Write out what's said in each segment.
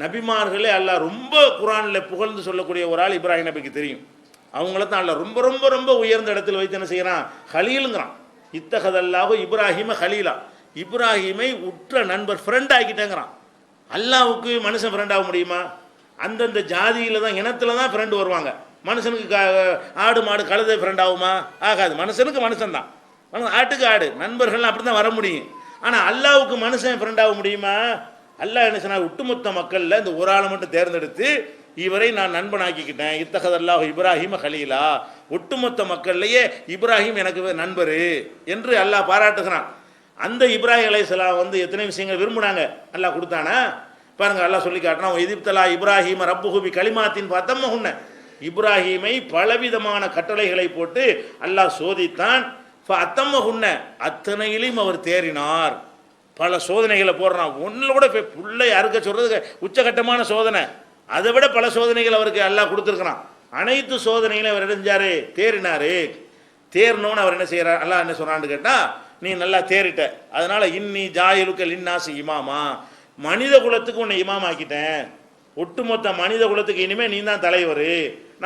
நபிமார்களே அல்லாஹ் ரொம்ப குர்ஆனில் புகழ்ந்து சொல்லக்கூடிய ஒரு ஆள் இப்ராஹிம் நபிக்கு தெரியும். அவங்கள தான் அல்லாஹ் ரொம்ப ரொம்ப ரொம்ப உயர்ந்த இடத்துல வைத்து என்ன செய்கிறான், ஹலீலுங்கிறான். இத்தகதல்லாஹு இப்ராஹிம ஹலீலா, இப்ராஹிமை உற்ற நண்பர், ஃப்ரெண்ட் ஆக்கிட்டேங்கிறான். அல்லாஹ்வுக்கு மனுஷன் ஃப்ரெண்ட் ஆக முடியுமா? அந்தந்த ஜாதியில் தான், இனத்தில் தான் ஃப்ரெண்டு வருவாங்க. மனுஷனுக்கு ஆடு மாடு கழுதை ஃப்ரெண்ட் ஆகுமா? ஆகாது. மனுஷனுக்கு மனுஷன் தான், ஆட்டுக்கு ஆடு. நண்பர்கள் அப்படி தான் வர முடியும். ஆனால் அல்லாஹ்வுக்கு மனுஷன் ஃப்ரெண்ட் ஆக முடியுமா? அல்லாஹ் என்ன சொன்னா, ஒட்டுமொத்த மக்களில் இந்த ஒரு ஆளை மட்டும் தேர்ந்தெடுத்து இவரை நான் நண்பனாக்கிக்கிட்டேன். இத்தகதல்லாஹு இப்ராஹிம ஹலீலா, ஒட்டுமொத்த மக்கள்லேயே இப்ராஹிம் எனக்கு நண்பர் என்று அல்லாஹ் பாராட்டுகிறான். அந்த இப்ராஹிம் அலைஹிஸ்ஸலாம் வந்து எத்தனை விஷயங்கள் விரும்பினாங்க, அல்லாஹ் கொடுத்தானா பாருங்க. அல்லாஹ் சொல்லி காட்டினா, இதிப்தலா இப்ராஹிம ரப்புஹு பி கலிமாத்தின் ஃபதம்மஹுன்ன, இப்ராஹிமை பலவிதமான கட்டளைகளை போட்டு அல்லாஹ் சோதித்தான். ஃபஅத்தம்மஹுன்ன, அத்தனையிலும் அவர் தேறினார். பல சோதனைகளை போடுறான். ஒன்றில் கூட புள்ளை அறுக்க சொல்றதுக்கு உச்சகட்டமான சோதனை, அதை விட பல சோதனைகள் அவருக்கு அல்லாஹ் கொடுத்துருக்கிறான். அனைத்து சோதனைகளையும் அவர் இணைஞ்சாரு, தேறினாரு. தேர்னோன்னு அவர் என்ன செய்யறார், அல்லாஹ் என்ன சொல்றான்னு கேட்டா, நீ நல்லா தேறிட்ட, அதனால இன்னி ஜாயிலுக்கல் இன்னாசி இமாமா, மனித குலத்துக்கு உன்னை இமாம் ஆக்கிட்டேன். ஒட்டுமொத்த மனித குலத்துக்கு இனிமே நீ தான் தலைவர்.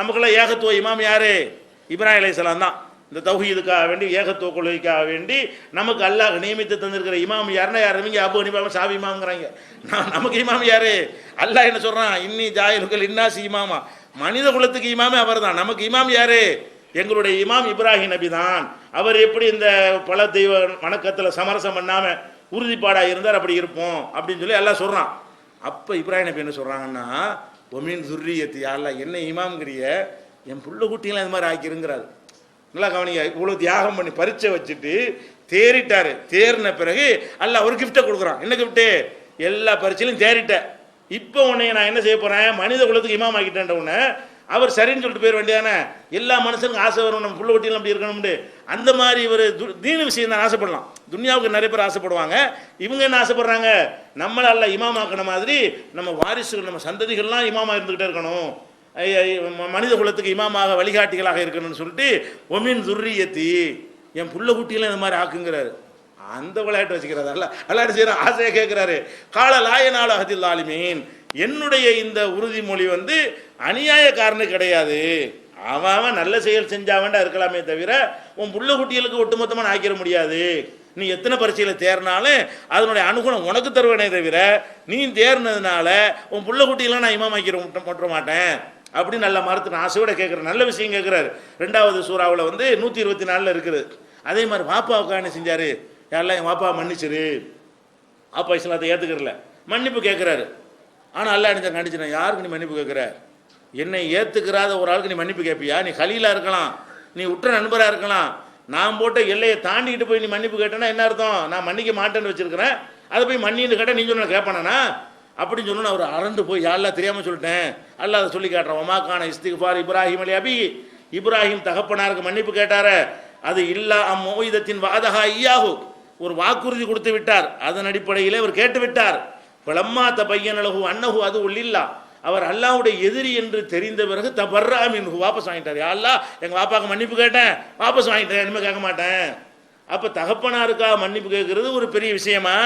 நமக்குள்ள ஏகத்துவ இமாம் யாரு? இப்ராஹிம் அலைஹிஸ்ஸலாம் தான். இந்த தௌஹீதுக்காக வேண்டி, ஏகத்துவ கொள்கைக்காக வேண்டி நமக்கு அல்லாஹ் நியமித்து தந்திருக்கிற இமாம் யாருன்னா யார்? இவங்க அபு ஹனீஃபா ஷாஃபி இமாம்ங்கிறாங்க. நமக்கு இமாம் யாரு? அல்லாஹ் என்ன சொல்றான், இன்னி ஜாயிலுக்கல் இன்னாசி இமாமா, மனித குலத்துக்கு இமாமே அவர் தான். நமக்கு இமாம் யாரு? எங்களுடைய இமாம் இப்ராஹிம் நபி தான். அவர் எப்படி இந்த பல தெய்வ வணக்கத்தில் சமரசம் பண்ணாம உறுதிப்பாடாக இருந்தார், அப்படி இருப்போம் அப்படின்னு சொல்லி எல்லாம் சொல்றான். அப்போ இப்ராஹிம் நபி என்ன சொல்றாங்கன்னா, ஒமீன் துர்ரியத்தி, அல்லாஹ் என்ன இமாம்ங்கிறிய, என் புள்ள குட்டியெல்லாம் இந்த மாதிரி ஆக்கிருங்கிறாரு. நல்லா கவனிங்க, இவ்வளோ தியாகம் பண்ணி பரீட்சை வச்சுட்டு தேறிட்டாரு. தேறின பிறகு அல்லாஹ் ஒரு கிஃப்டை கொடுக்குறான். என்ன கிஃப்ட்டு? எல்லா பரீட்சையிலும் தேறிட்ட, இப்போ உன்னை நான் என்ன செய்ய போறேன், மனித குலத்துக்கு இமாம் ஆக்கிட்டேன். உடனே அவர் சரின்னு சொல்லிட்டு போயிட வேண்டியதானே. எல்லா மனுஷனுக்கும் ஆசை வரும், நம்ம புள்ள குட்டியெல்லாம் அப்படி இருக்கணும்னு. அந்த மாதிரி இவர் தீன விஷயம் தான் ஆசைப்படலாம். துன்யாவுக்கு நிறைய பேர் ஆசைப்படுவாங்க. இவங்க என்ன ஆசைப்படுறாங்க, நம்மளை அல்ல இமாம் ஆக்கின மாதிரி நம்ம வாரிசுகள், நம்ம சந்ததிகள்லாம் இமாமாக இருந்துக்கிட்டே இருக்கணும், மனித குலத்துக்கு இமாமாக வழிகாட்டிகளாக இருக்கணும்னு சொல்லிட்டு ஒமின் துர்ரியத்தி, என் புள்ள குட்டியெல்லாம் இந்த மாதிரி ஆக்குங்கிறாரு. அந்த விளையாட்டு வச்சுக்கிறாரு. விளையாட்டு செய்யற ஆசையை கேட்கிறாரு. கால லாயனால அஹதில் ஆலிமீன், என்னுடைய இந்த உறுதிமொழி வந்து அநியாயக்காரனு கிடையாது. அவன் நல்ல செயல் செஞ்சா வேண்டா இருக்கலாமே தவிர உன் புள்ள குட்டிகளுக்கு ஒட்டுமொத்தமாக ஆக்கிட முடியாது. நீ எத்தனை பரீட்சையில் தேர்னாலும் அதனுடைய அனுகூலம் உனக்கு தருவேனே தவிர நீ தேர்னதுனால உன் புள்ள குட்டியெல்லாம் நான் இமாமாக்கிற முற்ற மாட்டேன் அப்படின்னு நல்ல மறுத்து ஆசையோட கேட்குறேன். நல்ல விஷயம் கேட்குறாரு. 2வது சூறாவில் வந்து 124 இருக்குது. அதே மாதிரி வாப்பாவுக்காக என்ன செஞ்சாரு, யாரெல்லாம் என் வாப்பா மன்னிச்சிரு, வாப்பா இஸ்லாத்தை ஏற்றுக்கிறல, மன்னிப்பு கேட்குறாரு. ஆனால் அல்லா என்ன நடிச்சுனா, யாருக்கு நீ மன்னிப்பு கேட்குற? என்னை ஏற்றுக்கிறாத ஒரு ஆளுக்கு நீ மன்னிப்பு கேட்பியா? நீ கலீலாக இருக்கலாம், நீ உற்ற நண்பராக இருக்கலாம், நான் போட்ட எல்லையை தாண்டிக்கிட்டு போய் நீ மன்னிப்பு கேட்டேன்னா என்ன அர்த்தம்? நான் மன்னிக்க மாட்டேன்னு வச்சிருக்கிறேன், அதை போய் மன்னின்னு கேட்டால் நீ சொன்ன கேட்பானா அப்படின்னு சொன்னா அவர் அரண்டு போய் யாரெல்லாம் தெரியாமல் சொல்லிட்டேன். அல்லா அதை சொல்லி காட்டுறான். ஒமாக்கான இஸ்திக்ஃபார் இப்ராஹிம் அலி அபி, இப்ராஹிம் தகப்பனாருக்கு மன்னிப்பு கேட்டார, அது இல்லா அம்மோயிதத்தின் வாதகா ஐயாஹு, ஒரு வாக்குறுதி கொடுத்து விட்டார், அதன் அடிப்படையிலே அவர் கேட்டு விட்டார். பலம்மா தபையனலகு அன்னஹு அது உள்ளில்லா, அவர் அல்லாஹ்வுடைய எதிரி என்று தெரிந்த பிறகு தபர்ரா மின்ஹு, வாபஸ் வாங்கிட்டார். யா அல்லாஹ், எங்கள் வாப்பாவுக்கு மன்னிப்பு கேட்டேன், வாபஸ் வாங்கிட்டேன், இனிமேல் கேட்க மாட்டேன். அப்போ தகப்பனாருக்காக மன்னிப்பு கேட்கறது ஒரு பெரிய விஷயமா?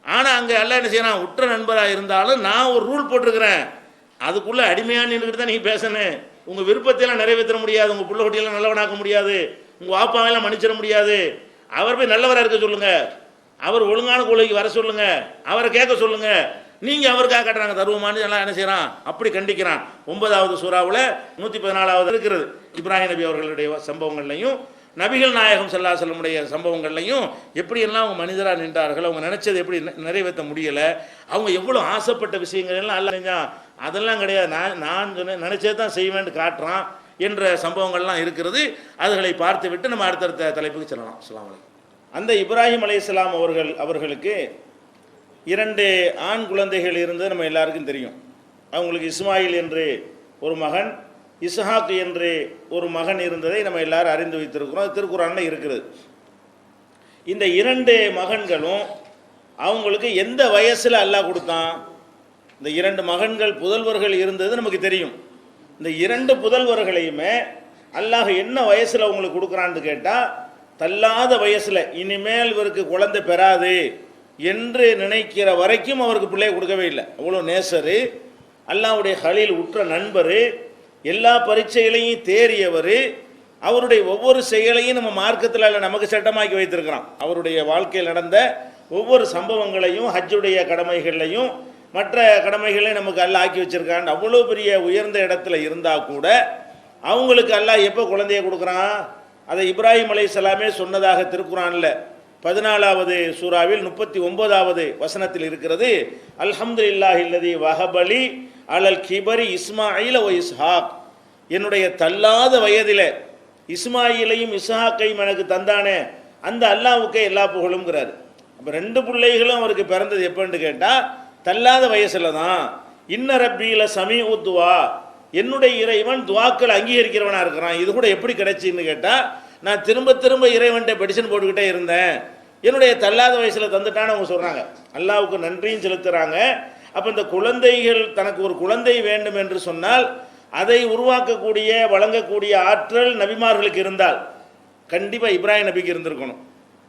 ஆனால் அங்கே அல்லாஹ் என்ன செய்யறான், உற்ற நண்பராக இருந்தாலும் நான் ஒரு ரூல் போட்டிருக்கிறேன், அதுக்குள்ளே அடிமையான நின்றுக்கிட்டு தான் நீங்கள் பேசணும். உங்கள் விருப்பத்தையெல்லாம் நிறைவேற்ற முடியாது, உங்கள் புள்ள குட்டியெல்லாம் நல்லவனாக்க முடியாது, உங்கள் வாப்பாவெல்லாம் மன்னிச்சிட முடியாது. அவர் போய் நல்லவராக இருக்க சொல்லுங்க, அவர் ஒழுங்கான கொள்கைக்கு வர சொல்லுங்க, அவரை கேட்க சொல்லுங்க. நீங்க அவருக்காக கட்டுறாங்க தருவமானு எல்லாம் என்ன செய்யறான், அப்படி கண்டிக்கிறான். 9வது சூறாவில் 114வது இருக்கிறது. இப்ராஹிம் நபி அவர்களுடைய சம்பவங்கள்லையும் நபிகள் நாயகம் ஸல்லல்லாஹு அலைஹி வஸல்லம் சம்பவங்கள்லையும் எப்படியெல்லாம் அவங்க மனிதராக நின்றார்கள், அவங்க நினைச்சது எப்படி நிறைவேற்ற முடியலை, அவங்க எவ்வளோ ஆசைப்பட்ட விஷயங்கள் எல்லாம் அல்ல செஞ்சான். அதெல்லாம் கிடையாது, நான் நினைச்சது தான் செய்வேன்னு காட்டுறான் என்ற சம்பவங்கள்லாம் இருக்கிறது. அதுகளை பார்த்து விட்டு நம்ம அடுத்தடுத்த தலைப்புக்கு செல்லலாம். அஸ்ஸலாமு அலைக்கும். அந்த இப்ராஹிம் அலைஹிஸ்ஸலாம் அவர்களுக்கு 2 ஆண் குழந்தைகள் இருந்தது நம்ம எல்லாருக்கும் தெரியும். அவங்களுக்கு இஸ்மாயில் என்று ஒரு மகன், இஸ்ஹாக் என்று ஒரு மகன் இருந்ததை நம்ம எல்லாரும் அறிந்து வைத்திருக்கிறோம். அது திருக்குர்ஆனில் இருக்கிறது. இந்த 2 மகன்களும் அவங்களுக்கு எந்த வயசில் அல்லாஹ் கொடுத்தான்? இந்த 2 மகன்கள் புதல்வர்கள் இருந்தது நமக்கு தெரியும். இந்த 2 புதல்வர்களையுமே அல்லாஹ் என்ன வயசில் அவங்களுக்கு கொடுக்குறான்னு கேட்டால், தள்ளாத வயசில், இனிமேல் இவருக்கு குழந்தை பெறாது, என்று நினைக்கிற வரைக்கும் அவருக்கு பிள்ளையை கொடுக்கவே இல்லை. அவ்வளோ நேசரு, அல்லாஹ்வுடைய ஹலீல், உற்ற நண்பர், எல்லா பரீட்சைகளையும் தேறியவர். அவருடைய ஒவ்வொரு செயலையும் நம்ம மார்க்கத்தில் நமக்கு சட்டமாக்கி வைத்திருக்கிறான். அவருடைய வாழ்க்கையில் நடந்த ஒவ்வொரு சம்பவங்களையும், ஹஜ்ஜுடைய கடமைகளையும் மற்ற கடமைகளையும் நமக்கு அல்லாஹ் ஆக்கி வச்சிருக்கான். அவ்வளோ பெரிய உயர்ந்த இடத்துல இருந்தால் கூட அவங்களுக்கு அல்லாஹ் எப்போ குழந்தைய கொடுக்குறான்? அதை இப்ராஹிம் அலைஹிஸ்ஸலாமே சொன்னதாக திருக்குரானில் 14வது சூறாவில் 39வது வசனத்தில் இருக்கிறது. அல்ஹம்துலில்லாஹில்லதி வஹபலி அலல் கிபரி இஸ்மாயில் ஒ இஸ்ஹாக், என்னுடைய தள்ளாத வயதில் இஸ்மாயிலையும் இஸ்ஹாக்கையும் எனக்கு தந்தானே அந்த அல்லாஹ்வுக்கே எல்லா புகழும்ங்கிறார். அப்போ 2 பிள்ளைகளும் அவருக்கு பிறந்தது எப்போன்னு கேட்டால் தள்ளாத வயசில் தான். இன்ன ரப்பியில சமீ உத்துவா, என்னுடைய இறைவன் துவாக்கள் அங்கீகரிக்கிறவனாக இருக்கிறான். இது கூட எப்படி கிடைச்சின்னு கேட்டால், நான் திரும்ப திரும்ப இறைவன்கிட்ட பெடிஷன் போட்டுக்கிட்டே இருந்தேன், என்னுடைய தள்ளாத வயசில் தந்துட்டான்னு அவங்க சொல்கிறாங்க. அல்லாஹ்வுக்கு நன்றியும் செலுத்துகிறாங்க. அப்போ இந்த குழந்தைகள், தனக்கு ஒரு குழந்தை வேண்டும் என்று சொன்னால் அதை உருவாக்கக்கூடிய வழங்கக்கூடிய ஆற்றல் நபிமார்களுக்கு இருந்தால் கண்டிப்பாக இப்ராஹிம் நபிக்கு இருந்திருக்கணும்.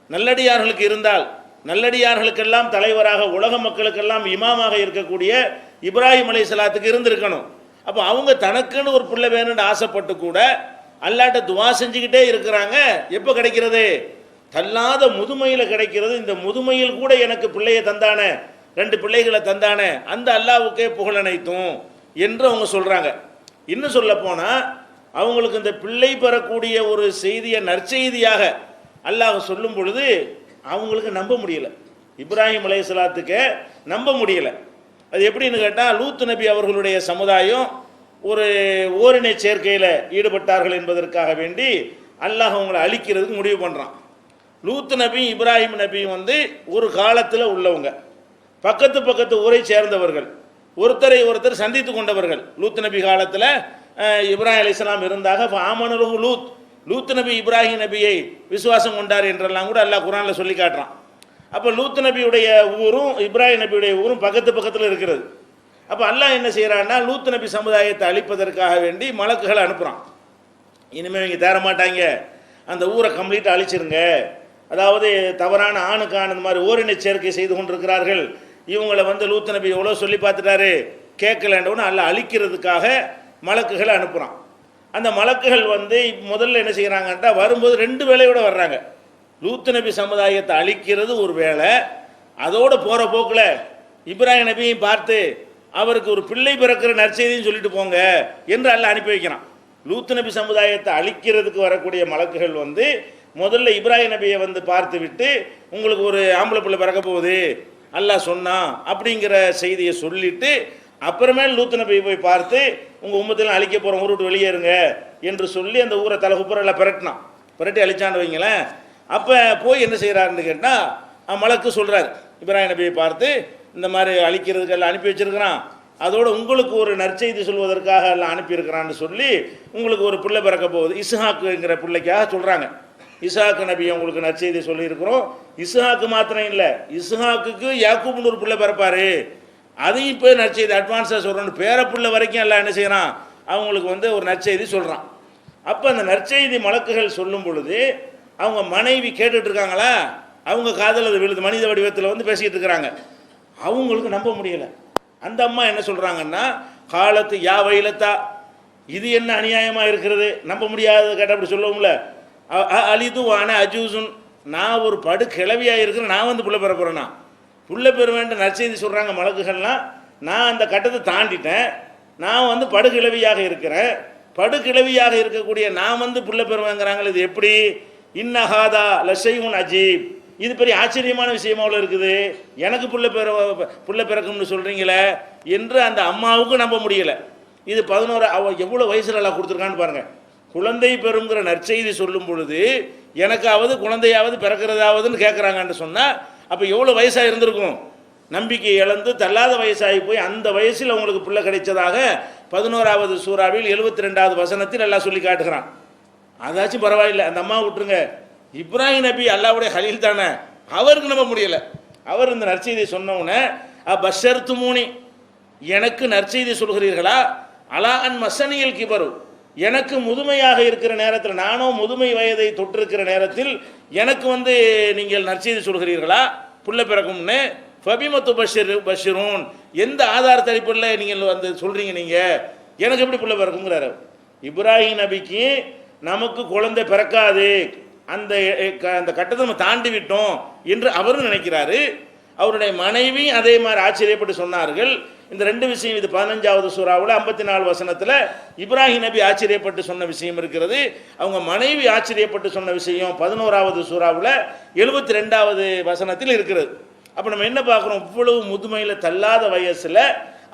நல்லடியார்களுக்கு இருந்தால், நல்லடியார்களுக்கெல்லாம் தலைவராக, உலக மக்களுக்கெல்லாம் இமாமாக இருக்கக்கூடிய இப்ராஹிம் அலைஹிஸ்ஸலாத்துக்கு இருந்திருக்கணும். அப்போ அவங்க தனக்குன்னு ஒரு பிள்ளை வேணும்னு ஆசைப்பட்டு கூட அல்லாஹ்ட்ட துவா செஞ்சுக்கிட்டே இருக்கிறாங்க. எப்போ கிடைக்கிறது? தள்ளாத முதுமையில் கிடைக்கிறது. இந்த முதுமையில் கூட எனக்கு பிள்ளையை தந்தானே, 2 பிள்ளைகளை தந்தானே, அந்த அல்லாஹ்வுக்கே புகழ் அனைத்தும் என்று அவங்க சொல்கிறாங்க. இன்னும் சொல்ல போனால் அவங்களுக்கு இந்த பிள்ளை பெறக்கூடிய ஒரு செய்தியை நற்செய்தியாக அல்லாஹ் சொல்லும் பொழுது அவங்களுக்கு நம்ப முடியல. இப்ராஹிம் அலைஹிஸ்ஸலாத்துக்கு நம்ப முடியல. அது எப்படின்னு கேட்டால், லூத் நபி அவர்களுடைய சமுதாயம் ஒரு ஓரினை சேர்க்கையில் ஈடுபட்டார்கள் என்பதற்காக வேண்டி அல்லாஹ் அவங்களை அழிக்கிறதுக்கு முடிவு பண்ணுறான். லூத் நபி இப்ராஹிம் நபியும் ஒரு காலத்தில் உள்ளவங்க, பக்கத்து ஊரை சேர்ந்தவர்கள், ஒருத்தரை ஒருத்தர் சந்தித்து கொண்டவர்கள். லூத் நபி காலத்தில் இப்ராஹிம் அலைஹிஸ்ஸலாம் இருந்தாங்க. ஆமனருஹு லூத், லூத் நபி இப்ராஹிம் நபியை விசுவாசம் கொண்டார் என்றெல்லாம் கூட அல்லாஹ் குர்ஆனில் சொல்லி காட்டுறான். அப்போ லூத் நபியுடைய ஊரும் இப்ராஹிம் நபியுடைய ஊரும் பக்கத்தில் இருக்கிறது. அப்போ அல்லாஹ் என்ன செய்கிறான்னா, லூத் நபி சமுதாயத்தை அழிப்பதற்காக வேண்டி மலக்குகளை அனுப்புகிறான். இனிமேல் இங்கே தேர மாட்டாங்க, அந்த ஊரை கம்ப்ளீட்டாக அழிச்சிருங்க. அதாவது தவறான ஆணுக்கு ஆண் இந்த மாதிரி ஓரினை சேர்க்கை செய்து கொண்டிருக்கிறார்கள். இவங்களை லூத் நபி எவ்வளோ சொல்லி பார்த்துட்டாரு, கேட்கலன்றவனு அல்லாஹ் அழிக்கிறதுக்காக மலக்குகளை அனுப்புகிறான். அந்த மலக்குகள் முதல்ல என்ன செய்கிறாங்கன்ட்டா, வரும்போது 2 வேலையோடு வர்றாங்க. லூத் நபி சமுதாயத்தை அழிக்கிறது ஒரு வேலை, அதோடு போகிற போக்கில் இப்ராஹிம் நபியையும் பார்த்து அவருக்கு ஒரு பிள்ளை பிறக்கிற நற்செய்தின்னு சொல்லிட்டு போங்க என்று அல்லாஹ் அனுப்பி வைக்கிறான். லூத் நபி சமுதாயத்தை அழிக்கிறதுக்கு வரக்கூடிய மலக்குகள் முதல்ல இப்ராஹிம் நபியை பார்த்து விட்டு, உங்களுக்கு ஒரு ஆம்பளை பிள்ளை பிறக்க போகுது அல்லாஹ் சொன்னான் அப்படிங்கிற செய்தியை சொல்லிட்டு, அப்புறமேல் லூத் நபியை போய் பார்த்து, உங்கள் உம்மத்தில் அழிக்க போகிறோம், ஊரை விட்டு வெளியேறுங்க என்று சொல்லி அந்த ஊரை தலைகுப்புறம் பிரட்டி அழிச்சான்னு வைங்களேன். அப்போ போய் என்ன செய்கிறாருன்னு கேட்டால், மலக்கு சொல்கிறார் இப்ராஹிம் நபியை பார்த்து, இந்த மாதிரி அழிக்கிறதுக்கு எல்லாம் அனுப்பி வச்சிருக்கிறான், அதோடு உங்களுக்கு ஒரு நற்செய்தி சொல்வதற்காக எல்லாம் அனுப்பியிருக்கிறான்னு சொல்லி உங்களுக்கு ஒரு பிள்ளை பிறக்க போகுது, இஸ்ஹாக்குங்கிற பிள்ளைக்காக சொல்கிறாங்க. இஸ்ஹாக்கு நபியை உங்களுக்கு நற்செய்தி சொல்லியிருக்கிறோம். இஸ்ஹாக்கு மாத்திரம் இல்லை, இஸ்ஹாக்குக்கு யாக்கூப்னு ஒரு பிள்ளை பிறப்பார், அதையும் இப்போ நற்செய்தி அட்வான்ஸாக சொல்கிறோன்னு பேரப்பிள்ளை வரைக்கும் எல்லாம் என்ன செய்கிறான், அவங்களுக்கு ஒரு நற்செய்தி சொல்கிறான். அப்போ அந்த நற்செய்தி மலக்குகள் சொல்லும் பொழுது அவங்க மனைவி கேட்டுட்டு இருக்காங்களா, அவங்க காதல் அது விழுது, மனித வடிவத்தில் பேசிக்கிட்டு இருக்கிறாங்க. அவங்களுக்கு நம்ப முடியலை. அந்த அம்மா என்ன சொல்கிறாங்கன்னா, காலத்து யா வைலத்தா, இது என்ன அநியாயமாக இருக்கிறது, நம்ப முடியாத கேட்ட அப்படி சொல்லுவோம்ல, அலிது வான அஜூசுன், நான் ஒரு படு கிளவியாக இருக்கிறேன், நான் புள்ள பெற போகிறேன்னா, புள்ள பெற வேண்ட நற்செய்தி சொல்கிறாங்க மலக்குகள்லாம். நான் அந்த கட்டத்தை தாண்டிட்டேன், நான் படுகிழவியாக இருக்கிறேன், படுகிழவியாக இருக்கக்கூடிய நான் புள்ள பெறுவேங்கிறாங்களே, இது எப்படி? இன்னஹாதா லஷைஉன் அஜீப், இது பெரிய ஆச்சரியமான விஷயமாவில் இருக்குது, எனக்கு புள்ள பிறக்கும்னு சொல்கிறீங்களே என்று அந்த அம்மாவுக்கு நம்ப முடியலை. இது 11 எவ்வளோ வயசுல எல்லாம் கொடுத்துருக்கான்னு பாருங்கள். குழந்தை பெறுங்கிற நற்செய்தி சொல்லும் பொழுது எனக்காவது குழந்தையாவது பிறக்கிறதாவதுன்னு கேட்குறாங்கன்னு சொன்னால் அப்போ எவ்வளோ வயசாக இருந்திருக்கும்? நம்பிக்கை இழந்து தள்ளாத வயசாகி போய் அந்த வயசில் அவங்களுக்கு பிள்ளை கிடைச்சதாக 11வது சூறாவில் 72வது வசனத்தில் எல்லாம் சொல்லி காட்டுகிறான். அதாச்சும் பரவாயில்லை, அந்த அம்மா விட்டுருங்க. இப்ராஹிம் நபி அல்லாஹ்வுடைய ஹலீல் தானே, அவருக்கு நம்ப முடியலை. அவர் இந்த நற்செய்தி சொன்னவுடனே, பஷர்துமூனி, எனக்கு நற்செய்தி சொல்கிறீர்களா, அலா அன் மசனியல் கிபரு, எனக்கு முதுமையாக இருக்கிற நேரத்தில், நானும் முதுமை வயதை தொட்டிருக்கிற நேரத்தில் எனக்கு நீங்கள் நற்செய்தி சொல்கிறீர்களா, புள்ள பிறக்கும்னு. ஃபபிமத்து பஷிரூன், எந்த ஆதாரத்தை அடிப்படையில் நீங்கள் வந்து சொல்றீங்க, நீங்க எனக்கு எப்படி புள்ள பிறக்குங்கிறாரு. இப்ராஹிம் நபிக்கு நமக்கு குழந்தை பிறக்காது, அந்த அந்த கட்டத்தை நம்ம தாண்டி விட்டோம் என்று அவரும் நினைக்கிறாரு. அவருடைய மனைவி அதே மாதிரி ஆச்சரியப்பட்டு சொன்னார்கள். இந்த ரெண்டு விஷயம், இது 15வது சூறாவில் 54 வசனத்தில் இப்ராஹிம் நபி ஆச்சரியப்பட்டு சொன்ன விஷயம் இருக்கிறது. அவங்க மனைவி ஆச்சரியப்பட்டு சொன்ன விஷயம் 11வது சூறாவில் 72வது வசனத்தில் இருக்கிறது. அப்போ நம்ம என்ன பார்க்குறோம், இவ்வளவு முதுமையில் தள்ளாத வயசில்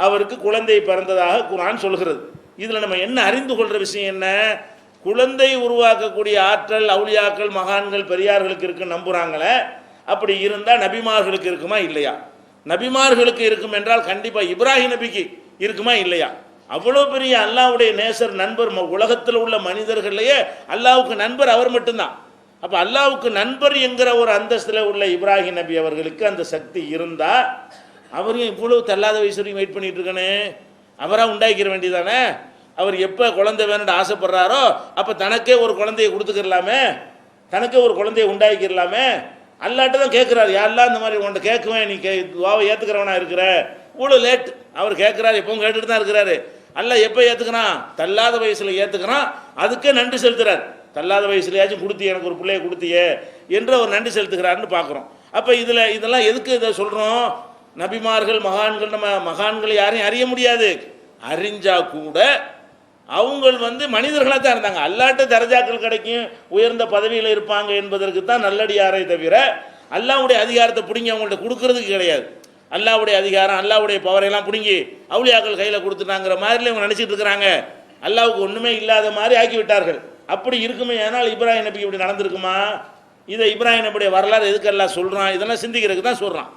அவருக்கு குழந்தை பிறந்ததாக குர்ஆன் சொல்கிறது. இதில் நம்ம என்ன அறிந்து கொள்கிற விஷயம் என்ன, குழந்தை உருவாக்கக்கூடிய ஆற்றல் அவுலியாக்கள் மகான்கள் பெரியார்களுக்கு இருக்குன்னு நம்புகிறாங்களே, அப்படி இருந்தால் நபிமார்களுக்கு இருக்குமா இல்லையா? நபிமார்களுக்கு இருக்கும் என்றால் கண்டிப்பாக இப்ராஹிம் நபிக்கு இருக்குமா இல்லையா? அவ்வளோ பெரிய அல்லாஹ்வுடைய நேசர் நண்பர், உலகத்தில் உள்ள மனிதர்களையே அல்லாஹ்வுக்கு நண்பர் அவர் மட்டும்தான். அப்போ அல்லாஹ்வுக்கு நண்பர் என்கிற ஒரு அந்தஸ்தில் உள்ள இப்ராஹிம் நபி அவர்களுக்கு அந்த சக்தி இருந்தால் அவரையும் இவ்வளவு தள்ளாத வயசு வரைக்கும் வெயிட் பண்ணிட்டு இருக்கனே, அவராக உண்டாக்கிற வேண்டியதானே. அவர் எப்போ குழந்தை வேணும்னு ஆசைப்படுறாரோ அப்போ தனக்கே ஒரு குழந்தையை கொடுத்துக்கிறலாமே, தனக்கே ஒரு குழந்தையை உண்டாக்கிடலாமே. அல்லாட்ட தான் கேட்குறாரு, யாரெல்லாம் இந்த மாதிரி உன்ட்ட கேட்குவேன், நீ துவாவை ஏற்றுக்கிறவனா இருக்கிற, இவ்வளோ லேட் அவர் கேட்குறாரு, எப்பவும் கேட்டுட்டு தான் இருக்கிறாரு. அல்ல எப்போ ஏற்றுக்கிறான், தள்ளாத வயசில் ஏற்றுக்கிறான், அதுக்கே நன்றி செலுத்துறார். தள்ளாத வயசுலையாச்சும் கொடுத்தியே, எனக்கு ஒரு பிள்ளையை கொடுத்தியே என்று அவர் நன்றி செலுத்துகிறாருன்னு பார்க்குறோம். அப்போ இதெல்லாம் எதுக்கு இதை சொல்கிறோம், நபிமார்கள் மகான்கள், நம்ம மகான்களை யாரையும் அறிய முடியாது, அறிஞ்சா கூட அவங்க வந்து மனிதர்களாக தான் இருந்தாங்க. அல்லாட்ட தரஜாக்கள் கிடைக்கும், உயர்ந்த பதவியில் இருப்பாங்க என்பதற்கு தான் நல்லடியாரை தவிர அல்லாஹ்வுடைய அதிகாரத்தை பிடுங்கி அவங்கள்ட்ட கொடுக்கறதுக்கு கிடையாது. அல்லாஹ்வுடைய அதிகாரம் அல்லாஹ்வுடைய பவரையெல்லாம் பிடுங்கி அவுலியாக்கள் கையில் கொடுத்துட்டாங்கிற மாதிரி இவங்க நினச்சிட்டு இருக்கிறாங்க. அல்லாஹ்வுக்கு ஒன்றுமே இல்லாத மாதிரி ஆக்கி விட்டார்கள். அப்படி இருக்குமே, ஆனால் இப்ராஹிம் நபிக்கு இப்படி நடந்திருக்குமா? இதை இப்ராஹிம் நபியுடைய வரலாறு எதுக்கு எல்லாம் சொல்கிறான், இதெல்லாம் சிந்திக்கிறதுக்கு தான் சொல்கிறான்.